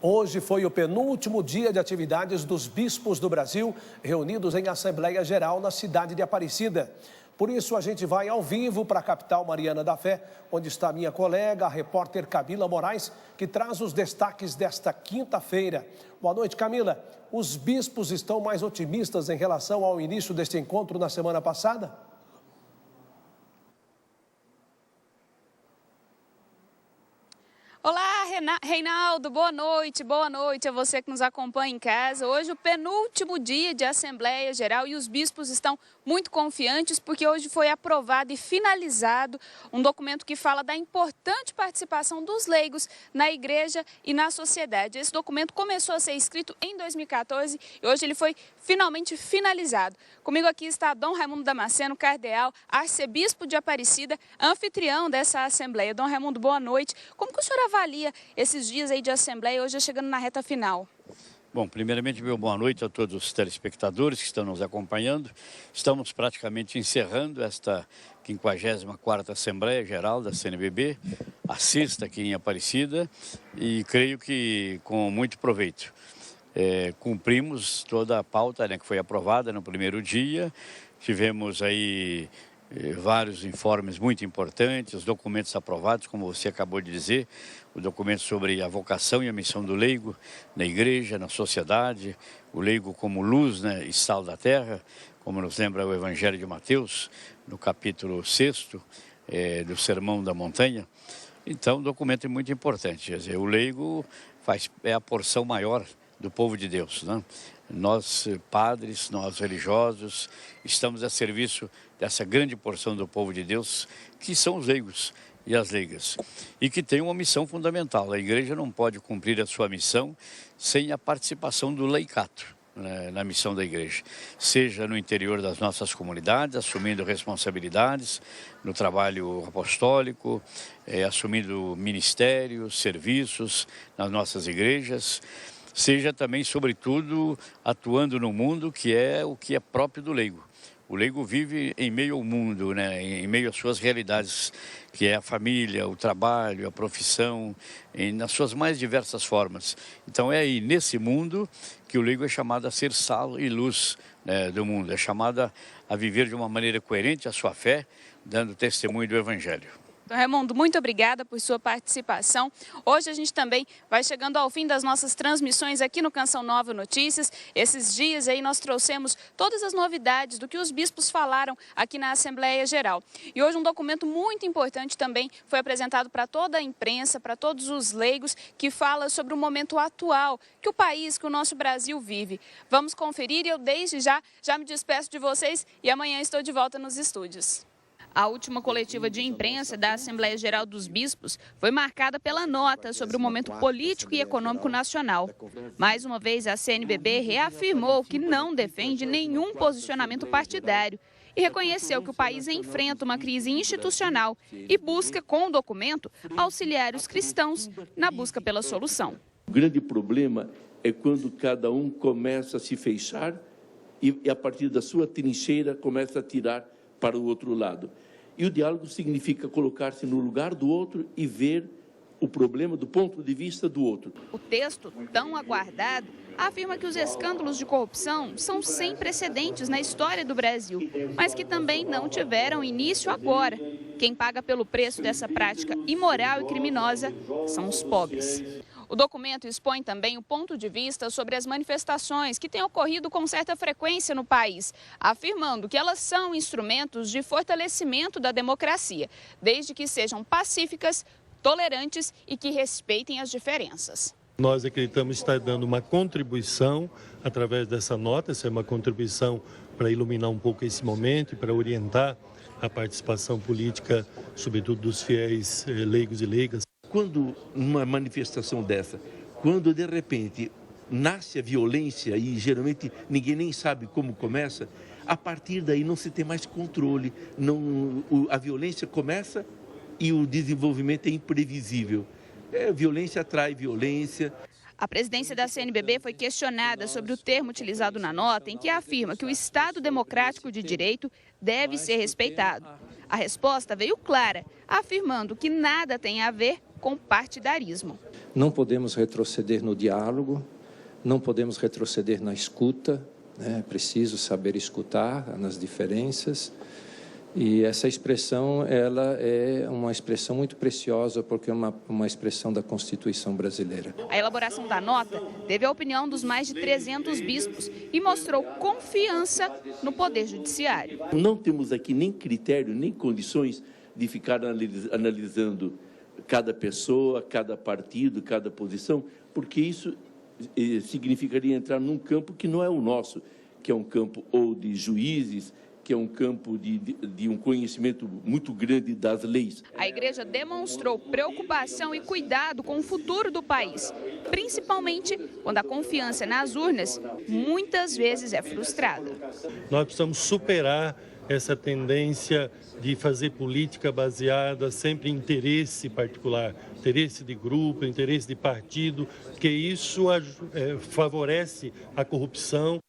Hoje foi o penúltimo dia de atividades dos bispos do Brasil, reunidos em Assembleia Geral na cidade de Aparecida. Por isso, a gente vai ao vivo para a capital Mariana da Fé, onde está minha colega, a repórter Camila Moraes, que traz os destaques desta quinta-feira. Boa noite, Camila. Os bispos estão mais otimistas em relação ao início deste encontro na semana passada? Olá, Reinaldo, boa noite a você que nos acompanha em casa. Hoje o penúltimo dia de Assembleia Geral e os bispos estão muito confiantes porque hoje foi aprovado e finalizado um documento que fala da importante participação dos leigos na igreja e na sociedade. Esse documento começou a ser escrito em 2014 e hoje ele foi finalmente finalizado. Comigo aqui está Dom Raimundo Damasceno, cardeal, arcebispo de Aparecida, anfitrião dessa Assembleia. Dom Raimundo, boa noite. Como que o senhor avalia esses dias aí de Assembleia, hoje chegando na reta final? Bom, primeiramente, meu boa noite a todos os telespectadores que estão nos acompanhando. Estamos praticamente encerrando esta 54ª Assembleia Geral da CNBB, a sexta aqui em Aparecida, e creio que com muito proveito. Cumprimos toda a pauta, né, que foi aprovada no primeiro dia. Tivemos aí vários informes muito importantes, documentos aprovados, como você acabou de dizer, o documento sobre a vocação e a missão do leigo na igreja, na sociedade, o leigo como luz, né, e sal da terra, como nos lembra o Evangelho de Mateus, no capítulo 6 do Sermão da Montanha. Então, um documento muito importante. Quer dizer, o leigo é a porção maior do povo de Deus, né? Nós, padres, nós religiosos, estamos a serviço dessa grande porção do povo de Deus, que são os leigos e as leigas, e que tem uma missão fundamental. A igreja não pode cumprir a sua missão sem a participação do laicato, né, na missão da igreja, seja no interior das nossas comunidades, assumindo responsabilidades no trabalho apostólico, assumindo ministérios, serviços nas nossas igrejas, seja também, sobretudo, atuando no mundo, que é o que é próprio do leigo. O leigo vive em meio ao mundo, né? Em meio às suas realidades, que é a família, o trabalho, a profissão, nas suas mais diversas formas. Então é aí, nesse mundo, que o leigo é chamado a ser sal e luz, né, do mundo. É chamado a viver de uma maneira coerente a sua fé, dando testemunho do Evangelho. Raimundo, muito obrigada por sua participação. Hoje a gente também vai chegando ao fim das nossas transmissões aqui no Canção Nova Notícias. Esses dias aí nós trouxemos todas as novidades do que os bispos falaram aqui na Assembleia Geral. E hoje um documento muito importante também foi apresentado para toda a imprensa, para todos os leigos, que fala sobre o momento atual que o país, que o nosso Brasil vive. Vamos conferir e eu desde já me despeço de vocês e amanhã estou de volta nos estúdios. A última coletiva de imprensa da Assembleia Geral dos Bispos foi marcada pela nota sobre o momento político e econômico nacional. Mais uma vez, a CNBB reafirmou que não defende nenhum posicionamento partidário e reconheceu que o país enfrenta uma crise institucional e busca, com o documento, auxiliar os cristãos na busca pela solução. O grande problema é quando cada um começa a se fechar e a partir da sua trincheira começa a tirar para o outro lado. E o diálogo significa colocar-se no lugar do outro e ver o problema do ponto de vista do outro. O texto, tão aguardado, afirma que os escândalos de corrupção são sem precedentes na história do Brasil, mas que também não tiveram início agora. Quem paga pelo preço dessa prática imoral e criminosa são os pobres. O documento expõe também o ponto de vista sobre as manifestações que têm ocorrido com certa frequência no país, afirmando que elas são instrumentos de fortalecimento da democracia, desde que sejam pacíficas, tolerantes e que respeitem as diferenças. Nós acreditamos estar dando uma contribuição através dessa nota, essa é uma contribuição para iluminar um pouco esse momento e para orientar a participação política, sobretudo dos fiéis leigos e leigas. Quando uma manifestação dessa, quando de repente nasce a violência e geralmente ninguém nem sabe como começa, a partir daí não se tem mais controle, a violência começa e o desenvolvimento é imprevisível. Violência atrai violência. A presidência da CNBB foi questionada sobre o termo utilizado na nota em que afirma que o Estado Democrático de Direito deve ser respeitado. A resposta veio clara, afirmando que nada tem a ver com partidarismo. Não podemos retroceder no diálogo, não podemos retroceder na escuta, né? É preciso saber escutar nas diferenças. E essa expressão, ela é uma expressão muito preciosa, porque é uma expressão da Constituição brasileira. A elaboração da nota teve a opinião dos mais de 300 bispos e mostrou confiança no Poder Judiciário. Não temos aqui nem critério, nem condições de ficar analisando cada pessoa, cada partido, cada posição, porque isso significaria entrar num campo que não é o nosso, que é um campo ou de juízes, que é um campo de um conhecimento muito grande das leis. A igreja demonstrou preocupação e cuidado com o futuro do país, principalmente quando a confiança nas urnas muitas vezes é frustrada. Nós precisamos superar essa tendência de fazer política baseada sempre em interesse particular, interesse de grupo, interesse de partido, porque isso favorece a corrupção.